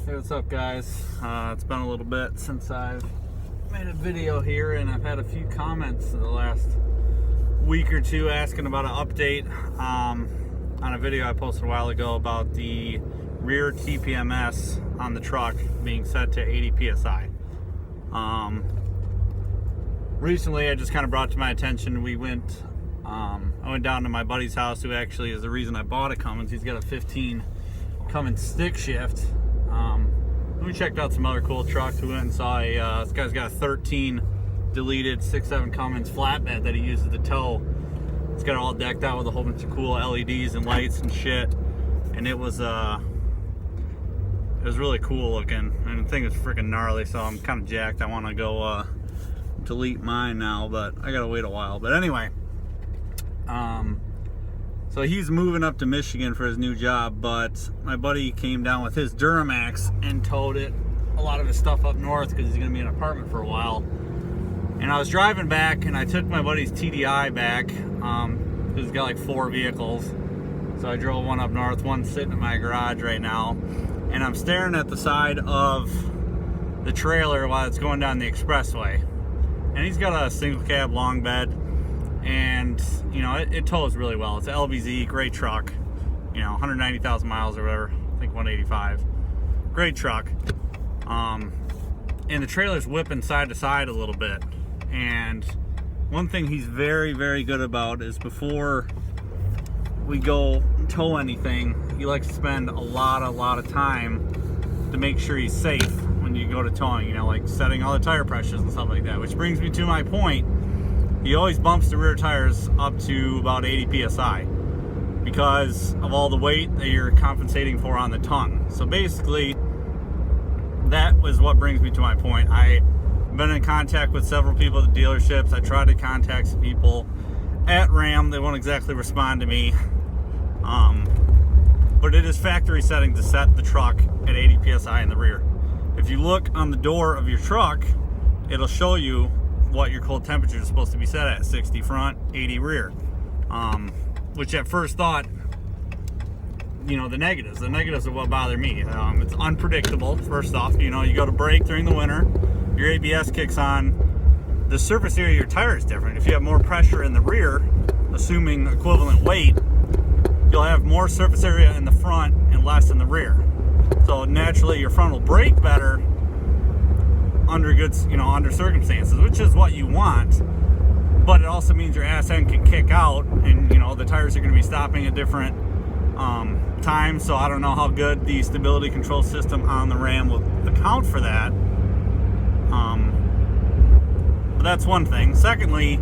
Hey, what's up, guys? It's been a little bit since I've made a video here, and I've had a few comments in the last week or two asking about an update on a video I posted a while ago about the rear TPMS on the truck being set to 80 psi. Recently, I just kind of brought to my attention, I went down to my buddy's house, who actually is the reason I bought a Cummins. He's got a 15 Cummins stick shift. We checked out some other cool trucks. We went and saw this guy's got a 13 deleted 6.7 Cummins flatbed that he uses to tow. It's got it all decked out with a whole bunch of cool LEDs and lights and shit, and it was really cool looking, and the thing is freaking gnarly, so I'm kind of jacked. I want to go delete mine now, but I gotta wait a while. But anyway, so he's moving up to Michigan for his new job, but my buddy came down with his Duramax and towed a lot of his stuff up north because he's gonna be in an apartment for a while. And I was driving back, and I took my buddy's TDI back because he's got like 4 vehicles. So I drove one up north, one sitting in my garage right now, and I'm staring at the side of the trailer while it's going down the expressway. And he's got a single cab long bed, and you know, it tows really well. It's an LBZ, great truck, you know, 190,000 miles or whatever, I think 185. Great truck. And the trailer's whipping side to side a little bit. And one thing he's very, very good about is before we go tow anything, he likes to spend a lot of time to make sure he's safe when you go to towing, you know, like setting all the tire pressures and stuff like that. Which brings me to my point. He always bumps the rear tires up to about 80 psi because of all the weight that you're compensating for on the tongue. So basically, that was what brings me to my point. I've been in contact with several people at the dealerships. I tried to contact some people at Ram. They won't exactly respond to me. But it is factory setting to set the truck at 80 psi in the rear. If you look on the door of your truck, it'll show you what your cold temperature is supposed to be set at: 60 front, 80 rear. Which at first thought, you know, the negatives are what bother me. It's unpredictable. First off, you know, you go to brake during the winter, your ABS kicks on, the surface area of your tire is different. If you have more pressure in the rear, assuming equivalent weight, you'll have more surface area in the front and less in the rear. So naturally your front will brake better under circumstances, which is what you want. But it also means your ass end can kick out, and you know, the tires are going to be stopping at different times. So I don't know how good the stability control system on the Ram will account for that. But that's one thing. Secondly,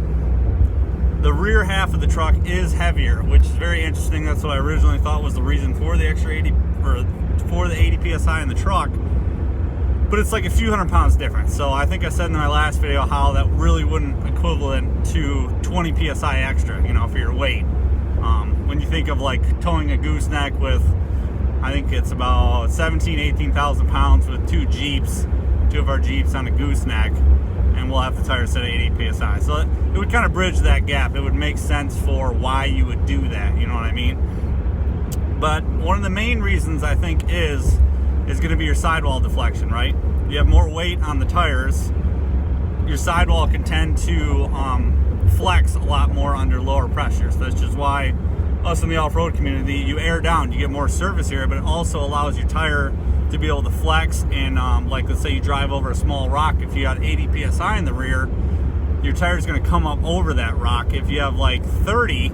the rear half of the truck is heavier, which is very interesting. That's what I originally thought was the reason for the extra 80 or for the 80 psi in the truck. But it's like a few hundred pounds difference. So I think I said in my last video how that really wouldn't equivalent to 20 psi extra, you know, for your weight. When you think of like towing a gooseneck with, I think it's about 18,000 pounds with two of our Jeeps on a gooseneck, and we'll have the tires set at 80 psi. So it would kind of bridge that gap. It would make sense for why you would do that, you know what I mean? But one of the main reasons I think is going to be your sidewall deflection, right? You have more weight on the tires, your sidewall can tend to flex a lot more under lower pressure. So that's just why us in the off-road community, you air down, you get more surface area, but it also allows your tire to be able to flex. And like, let's say you drive over a small rock, if you got 80 psi in the rear, your tire is going to come up over that rock. If you have like 30,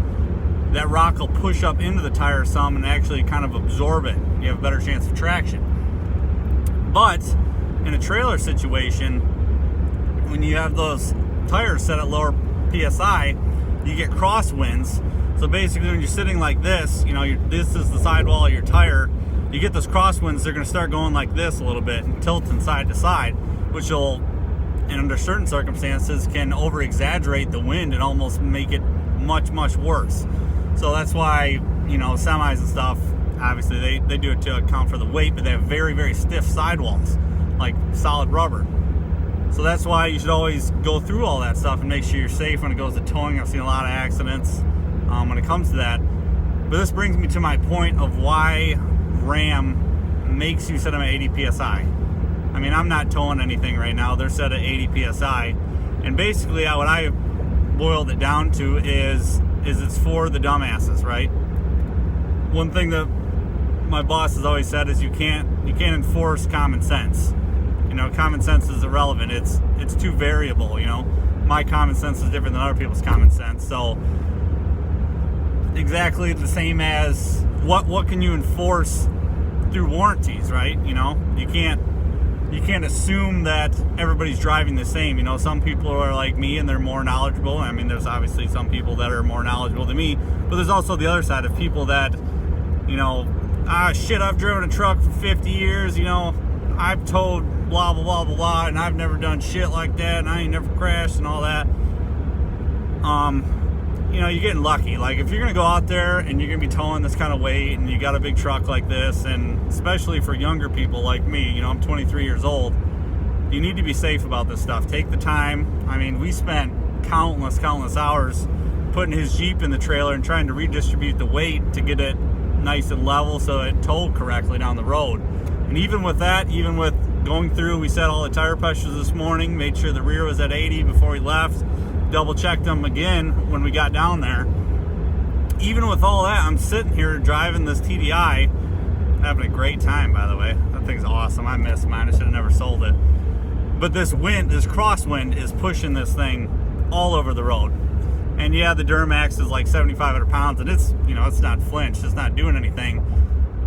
that rock will push up into the tire some and actually kind of absorb it. You have a better chance of traction. But in a trailer situation, when you have those tires set at lower PSI, you get crosswinds. So basically, when you're sitting like this, you know, this is the sidewall of your tire, you get those crosswinds. They're going to start going like this a little bit and tilting side to side, which will, and under certain circumstances, can over exaggerate the wind and almost make it much worse. So that's why, you know, semis and stuff, obviously they do it to account for the weight, but they have very stiff sidewalls, like solid rubber. So that's why you should always go through all that stuff and make sure you're safe when it goes to towing. I've seen a lot of accidents when it comes to that. But this brings me to my point of why Ram makes you set them at 80 psi. I mean, I'm not towing anything right now. They're set at 80 psi. And basically, what I boiled it down to is it's for the dumbasses, right? One thing that my boss has always said is you can't enforce common sense. You know, common sense is irrelevant. It's too variable, you know. My common sense is different than other people's common sense. So exactly the same as what can you enforce through warranties, right? You know, you can't assume that everybody's driving the same. You know, some people are like me and they're more knowledgeable. I mean, there's obviously some people that are more knowledgeable than me, but there's also the other side of people that, you know, shit, I've driven a truck for 50 years, you know, I've towed blah, blah, blah, blah, blah, and I've never done shit like that, and I ain't never crashed and all that. You know, you're getting lucky. Like, if you're going to go out there and you're going to be towing this kind of weight and you got a big truck like this, and especially for younger people like me, you know, I'm 23 years old, you need to be safe about this stuff. Take the time. I mean, we spent countless hours putting his Jeep in the trailer and trying to redistribute the weight to get it nice and level so it towed correctly down the road. And even with that, even with going through, we set all the tire pressures this morning, made sure the rear was at 80 before we left, double checked them again when we got down there. Even with all that, I'm sitting here driving this TDI, having a great time, by the way. That thing's awesome. I miss mine. I should have never sold it. But this crosswind is pushing this thing all over the road. And yeah, the Duramax is like 7,500 pounds, and it's, you know, it's not flinched, it's not doing anything.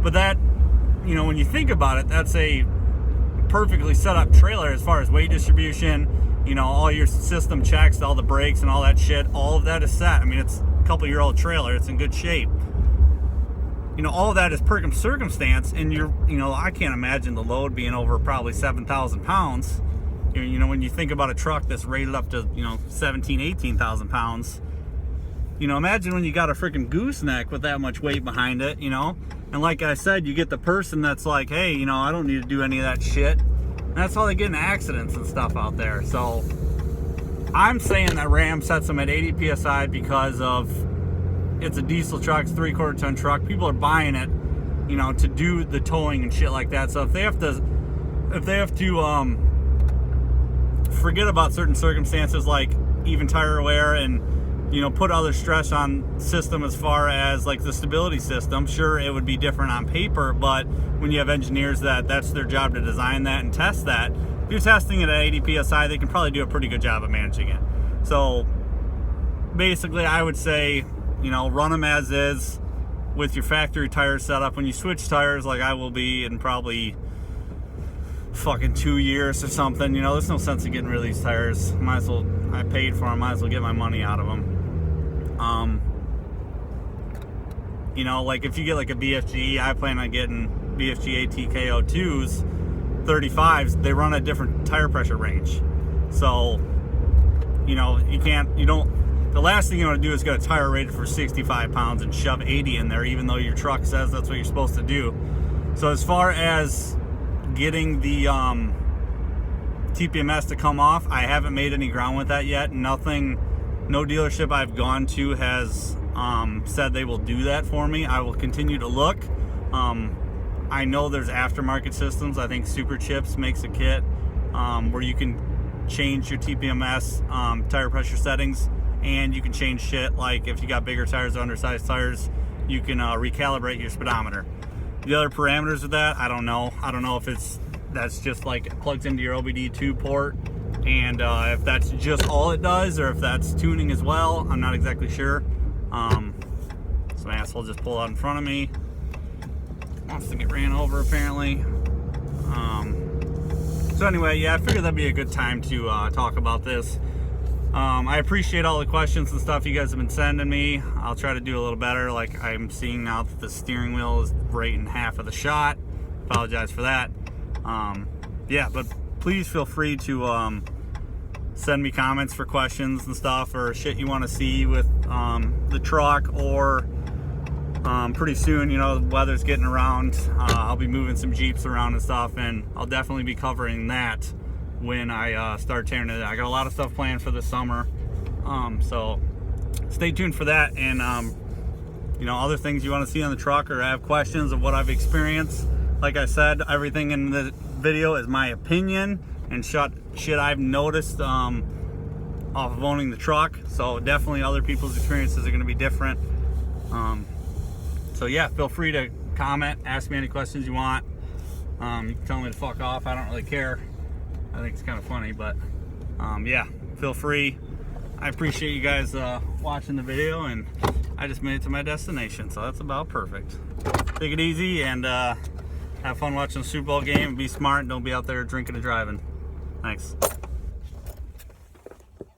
But that, you know, when you think about it, that's a perfectly set up trailer as far as weight distribution, you know, all your system checks, all the brakes and all that shit, all of that is set. I mean, it's a couple-year-old trailer, it's in good shape. You know, all of that is per circumstance, and you know, I can't imagine the load being over probably 7,000 pounds. You know, when you think about a truck that's rated up to, you know, 17,000, 18,000 pounds, you know, imagine when you got a freaking gooseneck with that much weight behind it, you know. And like I said, you get the person that's like, hey, you know, I don't need to do any of that shit. And that's how they get in accidents and stuff out there. So I'm saying that Ram sets them at 80 psi because of it's a diesel truck, it's a 3/4 ton truck. People are buying it, you know, to do the towing and shit like that. So if they have to forget about certain circumstances like even tire wear and, you know, put other stress on system as far as like the stability system, sure, it would be different on paper, but when you have engineers that's their job to design that and test that, if you're testing it at 80 psi, they can probably do a pretty good job of managing it. So basically, I would say, you know, run them as is with your factory tire setup. When you switch tires, like I will be in probably fucking 2 years or something, you know, there's no sense in getting rid of these tires. Might as well, I paid for them, might as well get my money out of them. You know, like if you get like a BFG, I plan on getting BFG ATKO2s, 35s, they run a different tire pressure range. So, you know, the last thing you want to do is get a tire rated for 65 pounds and shove 80 in there, even though your truck says that's what you're supposed to do. So as far as getting the TPMS to come off, I haven't made any ground with that yet. No dealership I've gone to has said they will do that for me. I will continue to look. I know there's aftermarket systems. I think Super Chips makes a kit where you can change your TPMS tire pressure settings, and you can change shit like if you got bigger tires or undersized tires, you can recalibrate your speedometer. The other parameters of that, I don't know. I don't know if that's just like it plugs into your OBD2 port, and if that's just all it does, or if that's tuning as well. I'm not exactly sure. Some asshole just pulled out in front of me. Wants to get ran over apparently. So anyway, yeah, I figured that'd be a good time to talk about this. I appreciate all the questions and stuff you guys have been sending me. I'll try to do a little better. Like I'm seeing now that the steering wheel is right in half of the shot. Apologize for that. Yeah, but please feel free to send me comments for questions and stuff, or shit you want to see with the truck, or pretty soon, you know, the weather's getting around. I'll be moving some Jeeps around and stuff, and I'll definitely be covering that when I start tearing it. I got a lot of stuff planned for the summer, so stay tuned for that. And you know, other things you want to see on the truck or have questions of what I've experienced, Like I said, everything in the video is my opinion and shit I've noticed off of owning the truck. So definitely other people's experiences are going to be different. So yeah, feel free to comment, ask me any questions you want. You can tell me to fuck off. I don't really care. I think it's kind of funny, but yeah, feel free. I appreciate you guys watching the video, and I just made it to my destination, so that's about perfect. Take it easy and have fun watching the Super Bowl game. Be smart and don't be out there drinking and driving. Thanks.